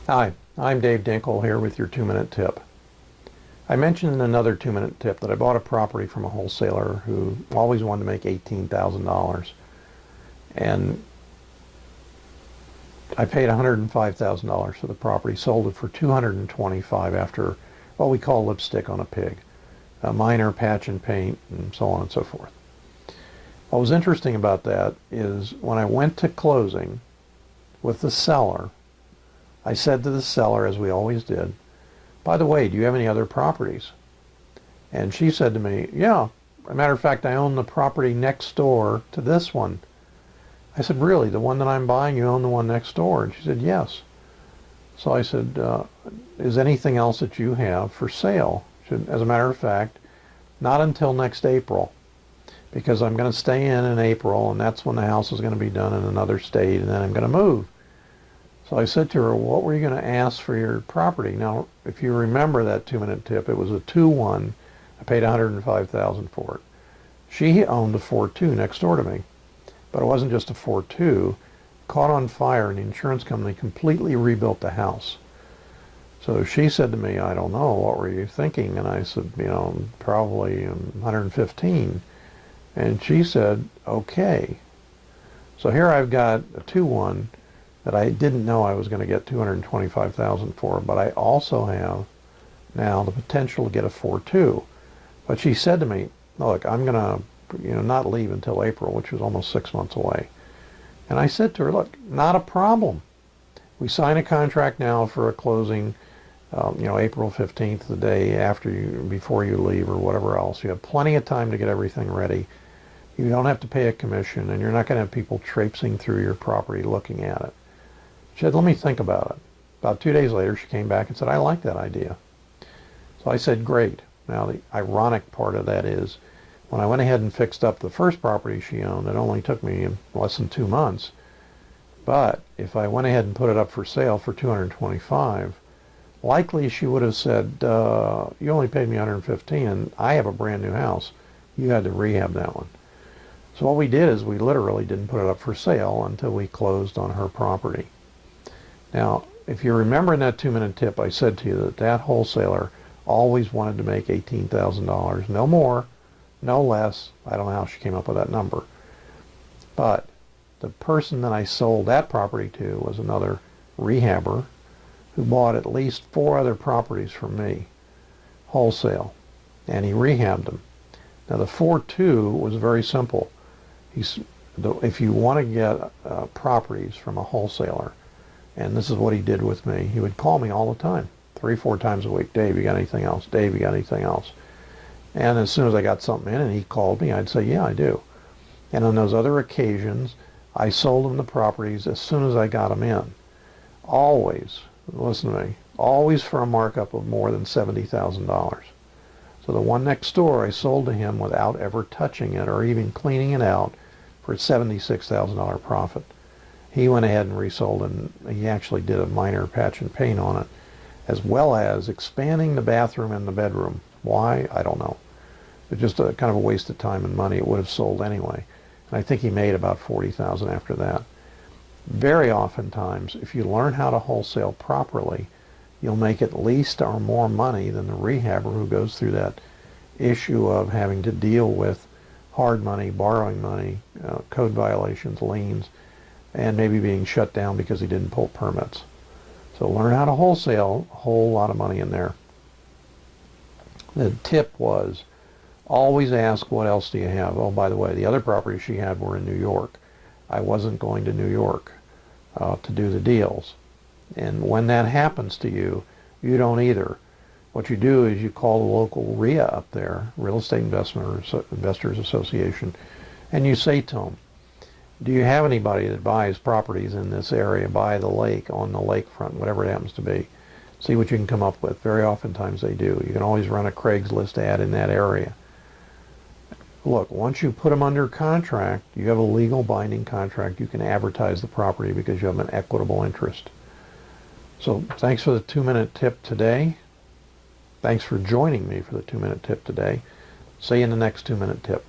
Hi, I'm Dave Dinkel here with your 2-minute tip. I mentioned in another 2-minute tip that I bought a property from a wholesaler who always wanted to make $18,000, and I paid $105,000 for the property, sold it for $225,000 after what we call lipstick on a pig, a minor patch and paint, and so on and so forth. What was interesting about that is when I went to closing with the seller, I said to the seller, as we always did, by the way, do you have any other properties? And she said to me, yeah, as a matter of fact, I own the property next door to this one. I said, really, the one that I'm buying, you own the one next door? And she said, yes. So I said, is anything else that you have for sale? She said, as a matter of fact, not until next April, because I'm going to stay in April, and that's when the house is going to be done in another state, and then I'm going to move. So I said to her, what were you going to ask for your property? Now, if you remember that 2-minute tip, it was a 2-1. I paid $105,000 for it. She owned a 4-2 next door to me. But it wasn't just a 4-2. Caught on fire, and the insurance company completely rebuilt the house. So she said to me, I don't know, what were you thinking? And I said, probably 115. And she said, okay. So here I've got a 2-1 that I didn't know I was going to get $225,000 for, but I also have now the potential to get a 4-2. But she said to me, look, I'm going to not leave until April, which was almost 6 months away. And I said to her, look, not a problem. We sign a contract now for a closing, April 15th, the day before you leave or whatever else. You have plenty of time to get everything ready. You don't have to pay a commission, and you're not going to have people traipsing through your property looking at it. She said, let me think about it. About 2 days later, she came back and said, I like that idea. So I said, great. Now, the ironic part of that is, when I went ahead and fixed up the first property she owned, it only took me less than 2 months. But if I went ahead and put it up for sale for $225,000, likely she would have said, you only paid me $115,000, and I have a brand new house. You had to rehab that one. So what we did is we literally didn't put it up for sale until we closed on her property. Now, if you remember in that 2-minute tip, I said to you that that wholesaler always wanted to make $18,000, no more, no less. I don't know how she came up with that number. But the person that I sold that property to was another rehabber who bought at least 4 other properties from me, wholesale, and he rehabbed them. Now, the 4-2 was very simple. If you want to get properties from a wholesaler, and this is what he did with me, he would call me all the time, 3-4 times a week. Dave, you got anything else? Dave, you got anything else? And as soon as I got something in and he called me, I'd say, yeah, I do. And on those other occasions, I sold him the properties as soon as I got them in. Always, listen to me, always for a markup of more than $70,000. So the one next door I sold to him without ever touching it or even cleaning it out for a $76,000 profit. He went ahead and resold, and he actually did a minor patch and paint on it, as well as expanding the bathroom and the bedroom. Why? I don't know. It's just a kind of a waste of time and money. It would have sold anyway. And I think he made about $40,000 after that. Very oftentimes, if you learn how to wholesale properly, you'll make at least or more money than the rehabber who goes through that issue of having to deal with hard money, borrowing money, code violations, liens, and maybe being shut down because he didn't pull permits. So learn how to wholesale, a whole lot of money in there. The tip was, always ask, what else do you have? Oh, by the way, the other properties she had were in New York. I wasn't going to New York to do the deals. And when that happens to you, you don't either. What you do is you call the local REIA up there, Real Estate Investors Association, and you say to them, do you have anybody that buys properties in this area, by the lake, on the lakefront, whatever it happens to be? See what you can come up with. Very oftentimes they do. You can always run a Craigslist ad in that area. Look, once you put them under contract, you have a legal binding contract. You can advertise the property because you have an equitable interest. So thanks for the 2-minute tip today. Thanks for joining me for the 2-minute tip today. See you in the next 2-minute tip.